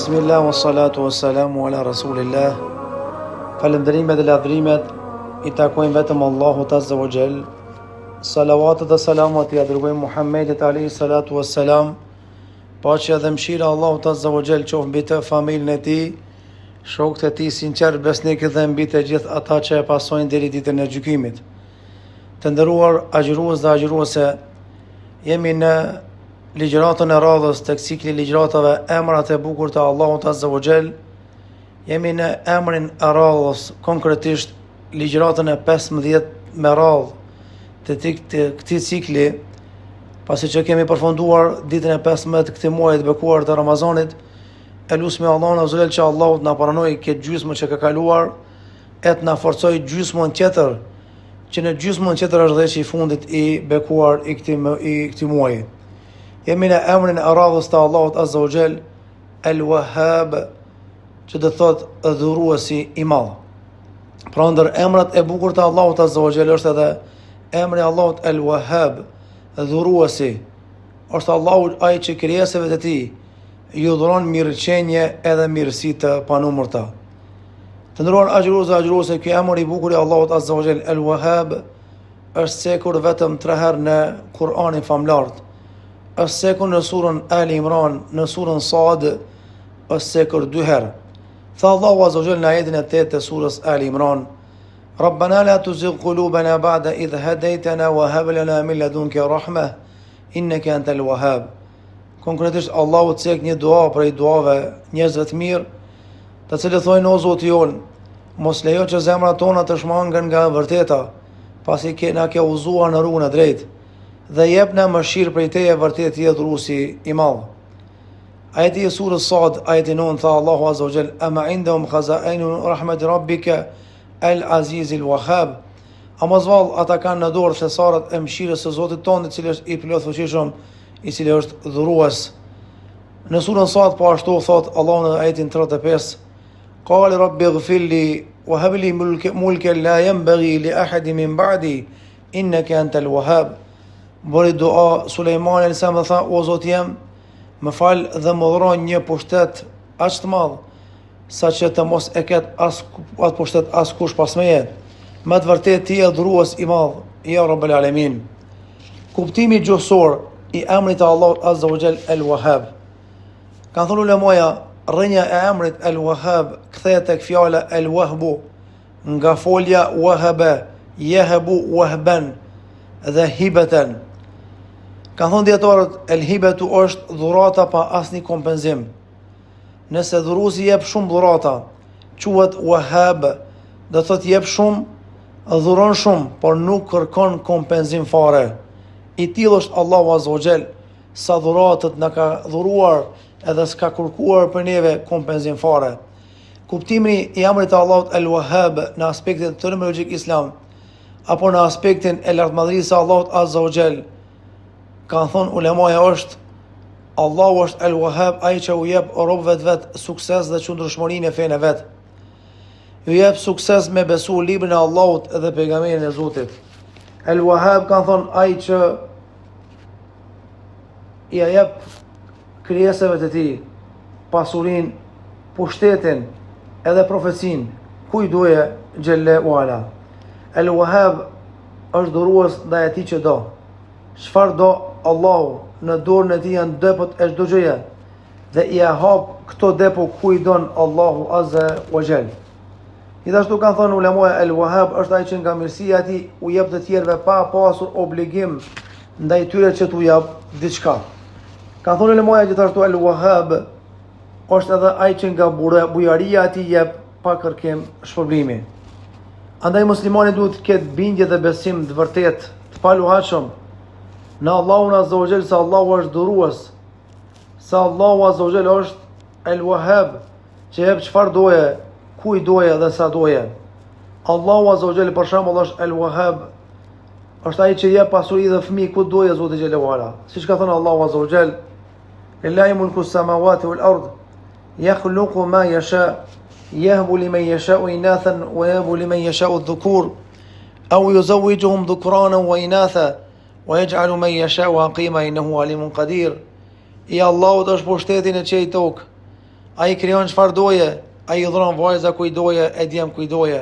Bismillah wa salatu wa salamu ala Rasulillah. Falënderimet dhe lavdrimet i takojnë vetëm Allahut Azza wa Jall. Salavatet dhe salamat i adrugojmë Muhammedit alayhi salatu wa salam. Paqja dhe mëshira Allahut Azza wa Jall qoftë mbi të, familjen e tij, shokët e tij sinqert besnikë dhe mbi të gjithë ata që e pasojnë deri ditën e gjykimit. Të nderuar agjërues dhe agjëruese, jemi në ligjëratën e radhës tek cikli ligjëratave emrat e bukur të Allahut Azza wa Jall. Jemi në emrin e radhës, konkretisht ligjëratën e 15 me radhë të këtij cikli, pasi që kemi përfunduar ditën e 15 të këtij muaji të bekuar të Ramazanit. Elusmi Allahun Azza wa Jall që Allahu na pranoi këtë gjysmë që ka kaluar, e të na forcoj gjysmën tjetër, që në gjysmën tjetër është dheshi i fundit i bekuar i këtij muaji. Jemi në emrin e radhës të Allahut Azza wa Jall, El-Wahhab, që do thotë dhuruesi i madh. Pra ndër emrat e bukur të Allahut Azza wa Jall është edhe emri Allahut El-Wahhab, dhuruesi. Është Allahu ai që krijesave të tij ju dhuron mirëqenie edhe mirësi të panumërta. Të nderuar agjërues dhe agjëruese, ky emër i bukur i Allahut Azza wa Jall, El-Wahhab, është sekur vetëm 3 herë në Kur'anin famlar. Është sekur në surën Ali Imran, në surën Sad, është sekur 2 herë. Tha Allahu Azza wa Jall në ajetin e 8 të surës Ali Imran: Rabbana la tuzigh qulubana ba'da idh hadaytana wa hab lana min ladunka rahmah innaka antal wahhab. Konkretisht Allahu cek një dua prej duave njerëzve të mirë, të cilët thojnë: O Zoti jon, mos lejo që zemrat tona të shmangen nga e vërteta, pasi na ke udhëzuar në rrugën e drejtë, dhe jepna mëshirë prej teje, vërtet je dhuruesi i madh. Ajeti i surës Sad, ajeti 9, tha Allahu Azza wa Jall: Ama indahum khazainu rahmati rabbika al-aziz al-wahhab. Amazvall ata kanë në dorë thesaret e mëshirës së Zotit tonë, i cili është i plot fuqishëm, i cili është dhurues. Në surën Sad po ashtu thot Allahu në ajetin 35: Qala rabbi ighfirli wa hab li mulkan la yanbaghi li ahadin min ba'di innaka antal wahhab. Bëri dua Sulejmani alayhis salam, tha: O Zoti jam, më fal dhe më dhuron një pushtet aq të madh, saqë të mos e ket atë pushtet askush pas meje. Me të vërtetë ti je dhurues i madh, ya Rabbul Alamin. Kuptimi gjuhësor i emrit të Allahut Azza wa Jall, El-Wahhab. Kanë thënë ulemaja, rrënja e emrit El-Wahhab kthehet tek fjala El-Wahbu, nga folja wahaba, yahbu wahban dhe hibatan. Kanë thënë dietarët, el-hibatu është dhurata pa asnjë kompenzim. Nëse dhuruesi jep shumë dhurata, quhet wahhab, do thotë jep shumë, dhuron shumë, por nuk kërkon kompenzim fare. I tillë është Allahu Azza wa Jall, sa dhuratët na ka dhuruar edhe s'ka kërkuar për neve kompenzim fare. Kuptimi i emrit të Allahut El-Wahhab në aspektin terminologjik islam, apo në aspektin e lartmadhërisë së Allahut Azza wa Jall, kanë thonë ulemaja është: Allahu është El-Wahhab, ai që u jep robëve të vet sukses dhe qëndrueshmërinë e fenë vet. Ju jep sukses me besu librin e Allahut dhe pejgamberin e Zotit. El-Wahhab kanë thonë ai që i jep krijesave të tij pasurinë, pushtetin edhe profecinë, kuj doje xhelle uala. El-Wahhab është dhurues ndaj atij që do. Çfarë do Allahu, në dorën e tij janë depot e çdo gjëje, dhe i hap këto depo ku i don Allahu Azza wa Jall. Gjithashtu kanë thënë ulemaja, El-Wahhab është ai që nga mirësia e tij u jep të tjerëve pa pasur obligim ndaj tyre që t'u jap diçka. Kanë thënë ulemaja gjithashtu, El-Wahhab është edhe ai që nga bujaria e tij jep pa kërkim shpërblimi. Andaj muslimani duhet të ketë bindje dhe besim të vërtet, të paluhatshëm në Allahun Azza wa Jall, se Allahu është dhurues, se Allahu Azza wa Jall është El-Wahhab, që jep çfarë doje, ku i doje dhe sa doje. Allahu Azza wa Jall për shembull është El-Wahhab, është ai që jep pasuri dhe fëmijë ku doje Zoti xhelalu ala. Siç ka thënë Allahu Azza wa Jall: Lillahi mulku as-samawati wal ard, yakhluqu ma yasha, yahbu liman yasha'u inathan wa yahbu liman yasha'u adh-dhukur, aw yuzawwijuhum dhukranan wa inatha wa yaj'alu man yasha'u aqima innahu alimun qadir. I Allahut është pushteti në qej tokë. Ai krijon çfarë doje, ai udhëron vajza ku i doje, e djem ku i doje.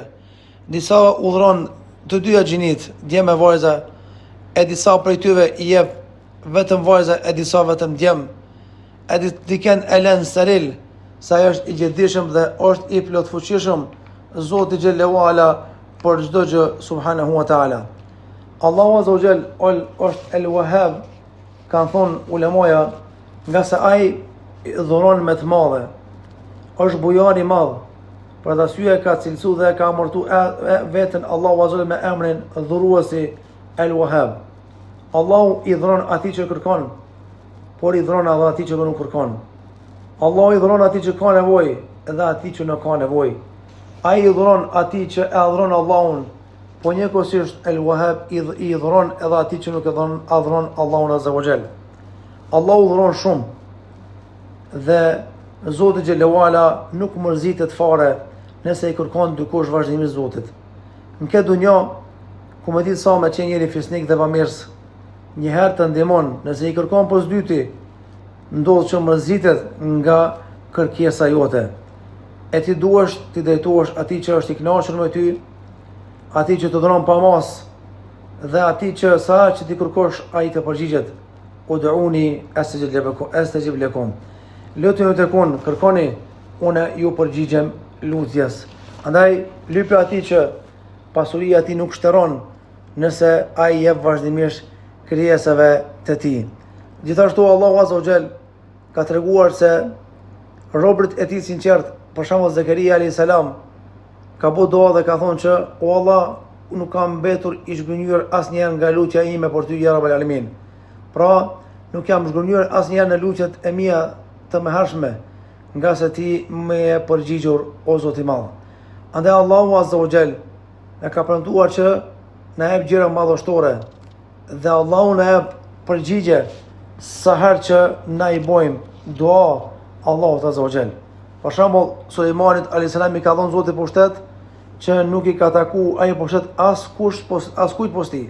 Disa udhëron të dyja gjinit, djem e vajza, e disa prej tyre i jep vetëm vajza, e disa vetëm djem. E diken e lën steril, sa ai është i gjithdijshëm dhe është i plot fuqishëm, Zoti xhallahu ala për çdo gjë subhanahu wa taala. Allahu azza wa jall është el Wahhab, kanë thonë ulemoja, nga se ai dhuron me të madhe, është bujar i madh, për të arsye ka cilësu dhe ka amërtu veten Allahu azza wa jall me emrin dhuruesi el Wahhab. Allahu i dhuron atij që kërkon, por i dhuron edhe atij që nuk kërkon. Allahu i dhuron atij që ka nevojë dhe atij që nuk ka nevojë. Ai i dhuron atij që e adhuron Allahun, po njëkohësisht el Wahhab i dhuron edhe atij që nuk e adhuron Allahun azza wa jall. Allahu dhuron shumë dhe Zoti xhallahu ala nuk mërzitet fare nëse i kërkon dikush vazhdimisht Zotit. Në këtë dunjë, ku më ditë sa me qenë njëri fisnik dhe bamirës, njëherë të ndihmon, nëse i kërkon pos dyti, ndodh që mërzitet nga kërkesa jote. E ti duhesh ti drejtohesh atij që është i kënaqur me ty, atij që të dhuron pa mas, dhe atij që sa që ti kërkosh ai të përgjigjet. Ud'uni astajib lakum. Lutuni të kun, kërkoni, unë ju përgjigjem lutjes. Andaj lypi atij që pasuria ti nuk shtëron nëse ai jep vazhdimisht krijesave të tij. Gjithashtu Allahu azza wa jall ka treguar se robërit e tij sinqert, për shembull Zakaria alayhis salam, ka bu dua dhe ka thonë që o Allah, nuk kam mbetur i zhgënjur asnjëherë nga lutja ime për ty ya Rabbul Alamin. Pra, nuk jam zhgënjur asnjëherë në lutjet e mia të mëhershme, nga se ti më e përgjigjur o Zoti i Madh. Andaj Allahu azza wa jall e ka premtuar që na jep gjëra madhështore dhe Allahu na jep përgjigje sa herë që na i bojmë dua Allahut azza wa jall. Për shembull, Sulejmanit alayhis salam i ka dhënë Zoti pushtet që nuk i ka taku ai pushtet askujt posti.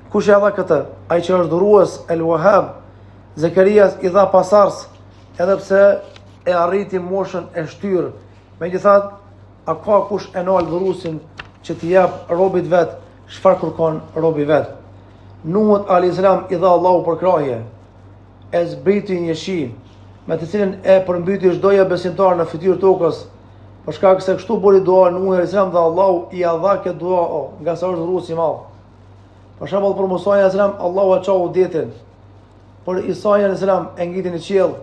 Kush e dha këtë? Ai që është dhurues el Wahhab. Zakarias i dha pasars, edhe pse e arriti moshën e shtyr. Megjithatë, a ka kush e nal dhuruesin që t'i jap robit vet çfarë kërkon robi vet? Nuhut alayhis salam i dha Allahu përkrahje, e zbriti një shi, me të cilën e përmbyti çdoja besimtar në fytyrë tokës, për shkak se kështu bëri dua Nuhi alayhis salam dhe Allahu i dha këtë dua, nga sa është dhurues i madh. Për shembull për Musa alayhis salam, Allahu e çau detin. Për Isa alayhis salam e ngiti në qiell,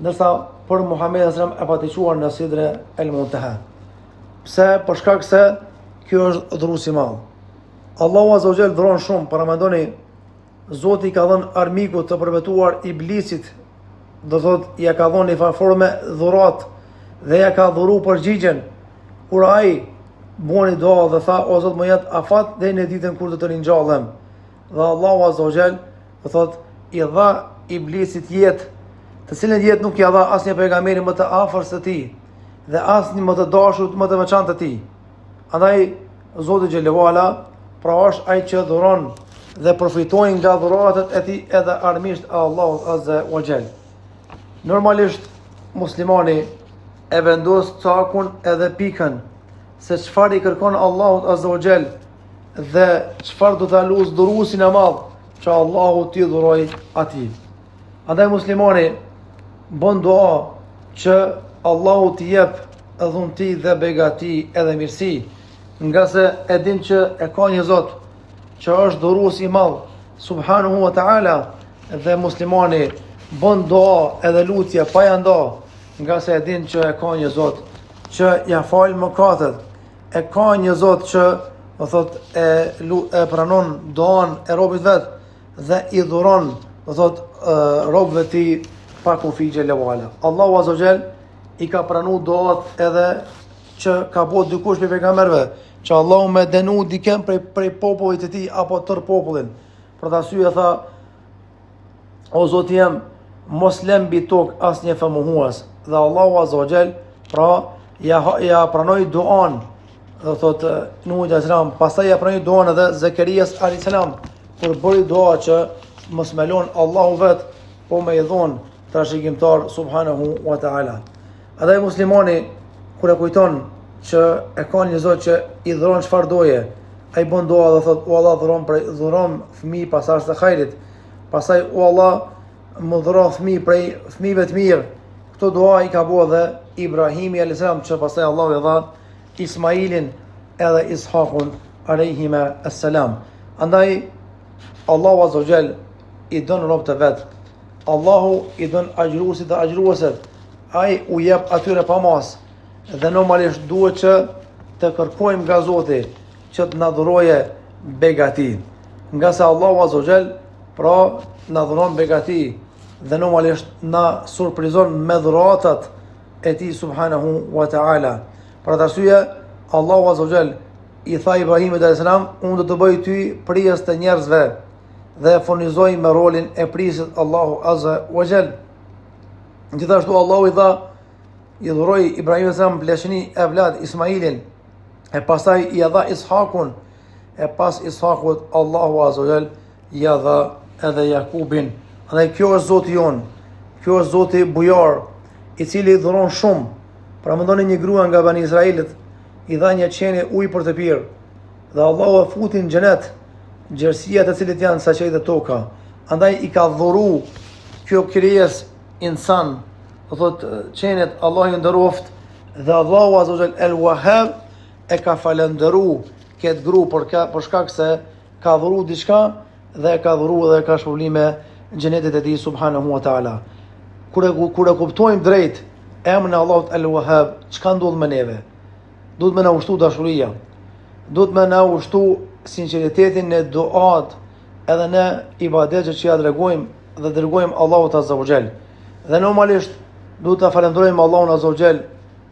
ndërsa për Muhamedit alayhis salam e patiquar në Sidre el Muntaha. Pse? Për shkak se kjo është dhurues i madh. Allahu azza wa jall dhuron shumë, para mendoni, Zoti ka dhënë armikut të përvetuar Iblisit, do thot ja ka dhënë një forme dhurat dhe ja ka dhuru përgjigjen kur ai boni dua dhe tha o Zot më jep afat deri në ditën kur do të ringjallem. Dhe Allahu azza wa jall do thot i dha Iblisit jetë, të cilën jetë nuk ja dha asnjë pejgamberi më të afërt se tij dhe asnjë më të dashur më të veçantë të tij. Andaj Zoti xhallahu ala pra është ai që dhuron dhe përfitojnë nga dhuratat e tij edhe armisht Allahu azza wa jall. Normalisht muslimani e vendos cakun edhe pikën se çfarë i kërkon Allahut azza wa jall dhe çfarë do ta luz dhuruesin e madh që Allahu t'i dhuroj atij. Andaj muslimani bën dua që Allahu t'i jep dhunti dhe begati edhe mirësi, nga se e din që e ka një Zot që është dhurues i madh subhanahu wa taala, dhe muslimani bën dua edhe lutje pa ja nda, nga se e din që e ka një Zot që ja fal mëkatet, e ka një Zot që do thot e pranon duan e robit vet dhe i dhuron do thot robëve të tij pa kufi xhelalu ala. Allahu azza wa jall i ka pranuar duat edhe që ka bëu dikush për pejgamberëve, që Allahu më dënu dikën prej popullit të tij apo tër popullin. Për të arsye tha, o Zoti jam, mos lëm mbi tokë asnjë fëmuhues. Dhe Allahu azza wa jall pra ja pranoi duan, do thot Nuhi alayhis salam, pastaj ja pranoi duan edhe Zakarias alayhis salam, kur bëri dua që mos më lon Allahu vet, po më i dhon trashëgimtar subhanahu wa taala. Andaj muslimani kur e kujton që e ka një Zot që i dhuron çfarë doje, ai bën dua dhe thot: "O Allah, dhuron fëmijë pasardhës të hajrit." Pastaj: "O Allah, më dhuron fëmijë prej fëmijëve të mirë." Këto dua i ka bërë dhe Ibrahimi alayhis salam, që pastaj Allahu i dha Ismailin edhe Ishakun alayhima assalam. Andaj Allahu azza wa jall i don robët e vet. Allahu i don agjëruesit dhe agjërueset. Ai u jep atyre pa mas. Dhe normalisht duhet që të kërkojmë nga Zoti që të na dhuroje begati. Nga se Allahu azza wa jall pra na dhuron begati dhe normalisht na surprizon me dhuratat e tij subhanahu wa ta'ala. Për atë arsye Allahu azza wa jall i tha Ibrahimit alayhis salam: "Unë do të bëj ty prijes të njerëzve." Dhe furnizoi me rolin e prisit Allahu azza wa jall. Gjithashtu Allahu i dhuroi Ibrahimit salam pleshni e vlad Ismailin, e pastaj i dha Ishakun, e pas Ishakut Allahu azza wa jall i dha edhe Jakubin. Dhe kjo është Zoti jon, kjo është Zoti bujor, i cili dhuron shumë. Pra mendoni një grua nga Bani Israilit i dha një qenie ujë për të pirë, dhe Allahu e futi në xhenet gjerësia të cilit janë saqej dhe toka. Andaj i ka dhuru kjo krijes insan, do thot qenet Allahu i nderoft, dhe Allahu azza wa jall el Wahhab e ka falendëru këtë gru për shkak se ka dhuru diçka dhe ka dhuru dhe ka shpërblime xhenetit e tij subhanahu wa taala. Kur e kuptojmë drejt emrin e Allahut el Wahhab, çka ndodh me neve? Duhet me na ushtu dashuria, duhet me na ushtu sinqeritetin në duat edhe në ibadet që ja dregojmë dhe dërgojmë Allahut azza wa jall. Dhe normalisht duhet ta falenderojmë Allahun azza wa jall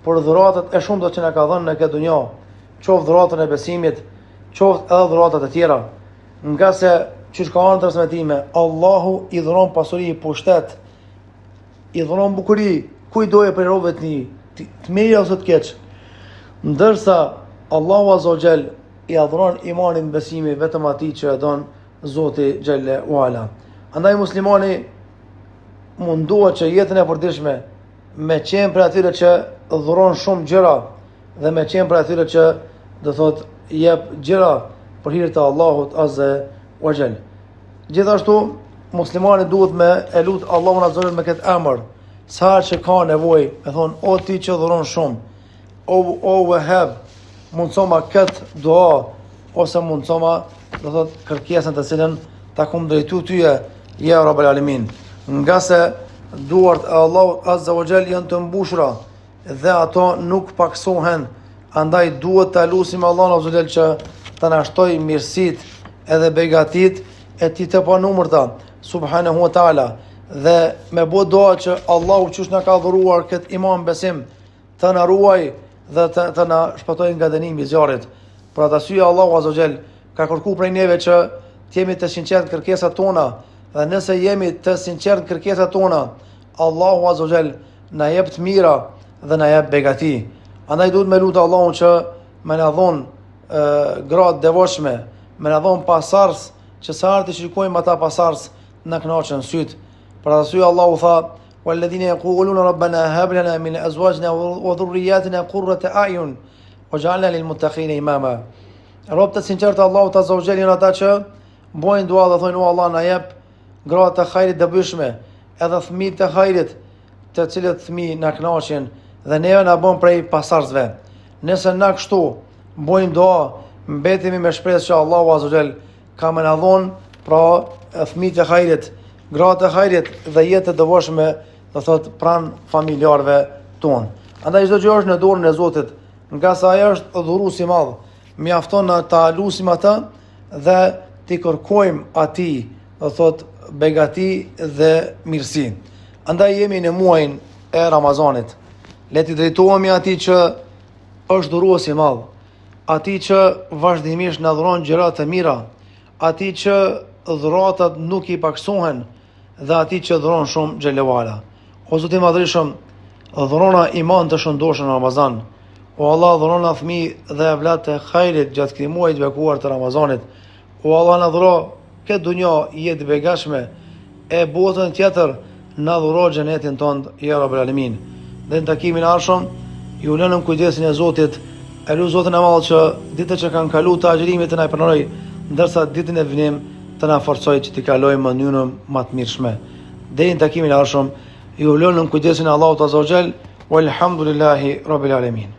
për dhuratat e shumta që na ka dhënë në këtë dunjë, qoftë dhuratën e besimit, qoftë edhe dhuratat e tjera. Nga se çish ka ardhur transmetime, Allahu i dhuron pasuri, pushtet, i dhuron bukuri kujt doje për robët e tij, të mirë ose të keq. Ndërsa Allahu azza wa jall i adhuron imanin, besimi vetëm atij që e don Zoti xhelle uala. Andaj muslimani munduhet që jetën e përditshme me qenë për atyre që dhuron shumë gjëra dhe me qenë për atyre që do thot jep gjëra për hir të Allahut azza wa jall. Gjithashtu muslimani duhet me e lut Allahun azza wa jall me këtë emër, sa që ka nevojë, me thon: "O ti që dhuron shumë, o Wahhab, mundsoma këtë dua, ose mundsoma do thot kërkesën të cilën ta kum drejtu tyje, ja Rabbul Alamin." Nga se duart e Allahut azza wa jall janë të mbushura dhe ato nuk paksohen. Andaj duhet ta lutim Allahun azza wa jall që ta na shtoj mirësitë edhe begatit e tij të panumërta subhanahu wa taala, dhe me bë dua që Allahu qysh na ka dhuruar këtë iman besim të na ruaj dhe të na shpëtoj nga dënimi i zjarrit. Për atë arsye Allahu azza wa jall ka kërkuar prej neve që të jemi të sinqertë kërkesat tona, dhe nëse jemi të sinqertë kërkesat tona, Allahu azza wa jall na jep të mira dhe na jep begati. Andaj duhet me lutë Allahun që me na dhon gradë devotshme, me na dhon pasardhës, që sa herë të shikojmë ata pasardhës na kënaqen syt. Për atë arsye Allahu tha: "Walladhina yaquluna rabbana hab lana min azwajina wa dhurriyyatina qurrata a'yun waj'alna lil muttaqina imama." Robët e sinqertë Allahut azza wa jall janë ata që bojnë dua dhe thonë: "O Allah, na jep gratë të hajrit dobishme, edhe fëmijë të hajrit, të cilët fëmijë na kënaqen dhe neve na bën prej pasardhësve." Nëse na kështu bojmë dua, mbetemi me shpresë që Allahu azza wa jall ka më na dhon pra fëmijë të hajrit, gratë të hajrit dhe jetë të devotshme, do thot pran familjarëve ton. Andaj çdo gjë është në dorën e Zotit, nga sa ai është dhurues i madh. Mjafton na ta lutim atë dhe t'i kërkojmë atij, do thot begati dhe mirësi. Andaj jemi në muajin e Ramazanit. Le t'i drejtohemi atij që është dhurues i madh, atij që vazhdimisht na dhuron gjëra të mira, atij që dhuratat nuk i paksohen dhe atij që dhuron shumë xhelewala. O Zoti i Madhërisëm, dhurona iman të shëndoshëm në Ramazan. O Allah, dhurona fëmijë dhe evlat të hajrit gjatë këtij muaji të bekuar të Ramazanit. O Allah, na dhuro këtë dunjë jetë begatshme, e botën tjetër na dhuro xhenetin tond, ya Rabbul Alamin. dhe në takimin e ardhshëm ju lënëm kujdesin e Zotit. E lu Zotin e Madh që ditët që kanë kaluar të agjërimit të na pranoj, ndërsa ditën e vinim të na forcojë që t'i kalojmë në mënyrën më të mirshme. Deri në takimin e ardhshëm ju lënëm kujdesin e Allahut Azza wa Jall. Walhamdulillahi Rabbil Alamin.